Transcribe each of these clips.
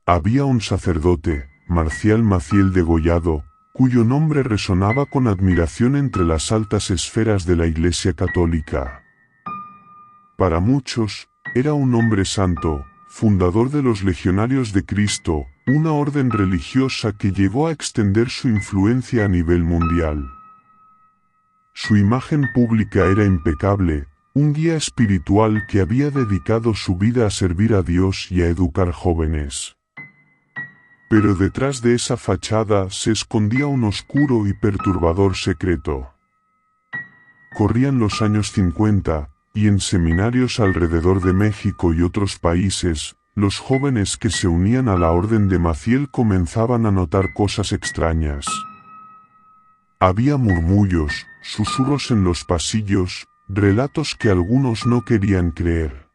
Había un sacerdote, Marcial Maciel degollado, cuyo nombre resonaba con admiración entre las altas esferas de la Iglesia Católica. Para muchos, era un hombre santo, fundador de los Legionarios de Cristo, una orden religiosa que llegó a extender su influencia a nivel mundial. Su imagen pública era impecable, un guía espiritual que había dedicado su vida a servir a Dios y a educar jóvenes. Pero detrás de esa fachada se escondía un oscuro y perturbador secreto. Corrían los años 50, y en seminarios alrededor de México y otros países, los jóvenes que se unían a la Orden de Maciel comenzaban a notar cosas extrañas. Había murmullos, susurros en los pasillos, relatos que algunos no querían creer.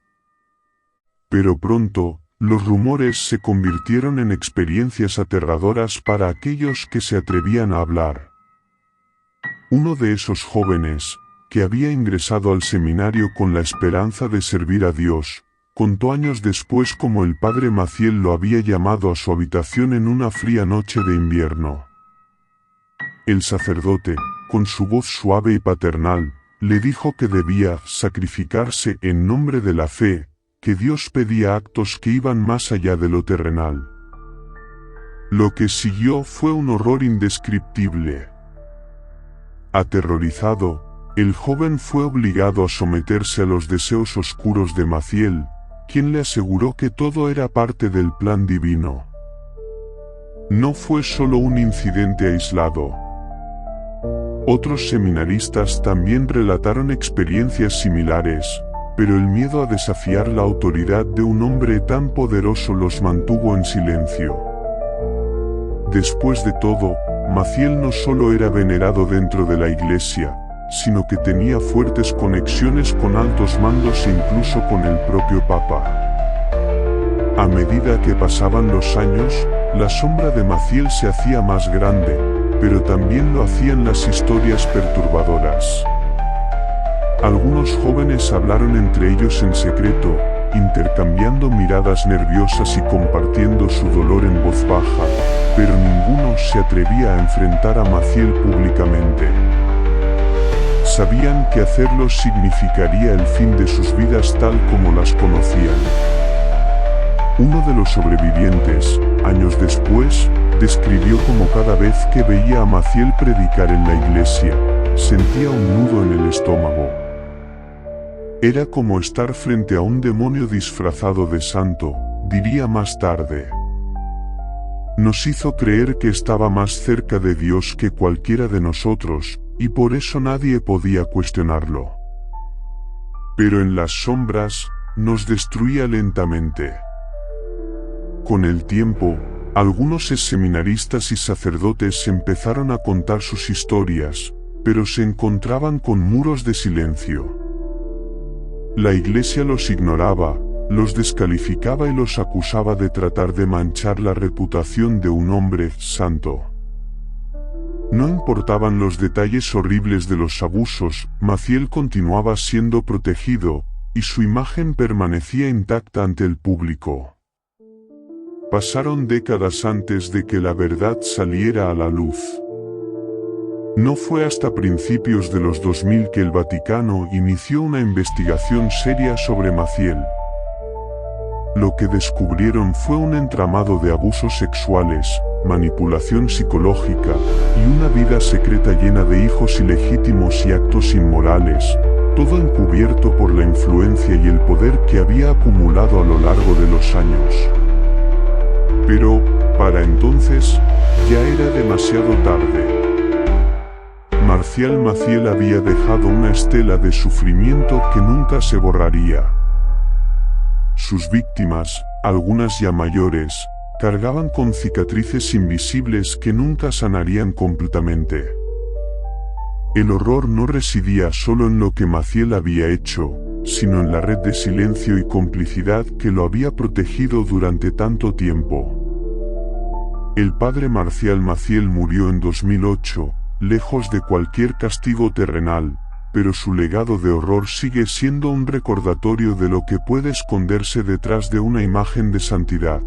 Pero pronto, los rumores se convirtieron en experiencias aterradoras para aquellos que se atrevían a hablar. Uno de esos jóvenes, que había ingresado al seminario con la esperanza de servir a Dios, contó años después cómo el padre Maciel lo había llamado a su habitación en una fría noche de invierno. El sacerdote, con su voz suave y paternal, le dijo que debía sacrificarse en nombre de la fe, que Dios pedía actos que iban más allá de lo terrenal. Lo que siguió fue un horror indescriptible. Aterrorizado, el joven fue obligado a someterse a los deseos oscuros de Maciel, quien le aseguró que todo era parte del plan divino. No fue solo un incidente aislado. Otros seminaristas también relataron experiencias similares, pero el miedo a desafiar la autoridad de un hombre tan poderoso los mantuvo en silencio. Después de todo, Maciel no solo era venerado dentro de la iglesia, sino que tenía fuertes conexiones con altos mandos e incluso con el propio Papa. A medida que pasaban los años, la sombra de Maciel se hacía más grande, pero también lo hacían las historias perturbadoras. Algunos jóvenes hablaron entre ellos en secreto, intercambiando miradas nerviosas y compartiendo su dolor en voz baja, pero ninguno se atrevía a enfrentar a Maciel públicamente. Sabían que hacerlo significaría el fin de sus vidas tal como las conocían. Uno de los sobrevivientes, años después, describió cómo cada vez que veía a Maciel predicar en la iglesia, sentía un nudo en el estómago. Era como estar frente a un demonio disfrazado de santo, diría más tarde. Nos hizo creer que estaba más cerca de Dios que cualquiera de nosotros, y por eso nadie podía cuestionarlo. Pero en las sombras, nos destruía lentamente. Con el tiempo, algunos seminaristas y sacerdotes empezaron a contar sus historias, pero se encontraban con muros de silencio. La iglesia los ignoraba, los descalificaba y los acusaba de tratar de manchar la reputación de un hombre santo. No importaban los detalles horribles de los abusos, Maciel continuaba siendo protegido, y su imagen permanecía intacta ante el público. Pasaron décadas antes de que la verdad saliera a la luz. No fue hasta principios de los 2000 que el Vaticano inició una investigación seria sobre Maciel. Lo que descubrieron fue un entramado de abusos sexuales, manipulación psicológica, y una vida secreta llena de hijos ilegítimos y actos inmorales, todo encubierto por la influencia y el poder que había acumulado a lo largo de los años. Pero, para entonces, ya era demasiado tarde. Marcial Maciel había dejado una estela de sufrimiento que nunca se borraría. Sus víctimas, algunas ya mayores, cargaban con cicatrices invisibles que nunca sanarían completamente. El horror no residía solo en lo que Maciel había hecho, sino en la red de silencio y complicidad que lo había protegido durante tanto tiempo. El padre Marcial Maciel murió en 2008, lejos de cualquier castigo terrenal, pero su legado de horror sigue siendo un recordatorio de lo que puede esconderse detrás de una imagen de santidad.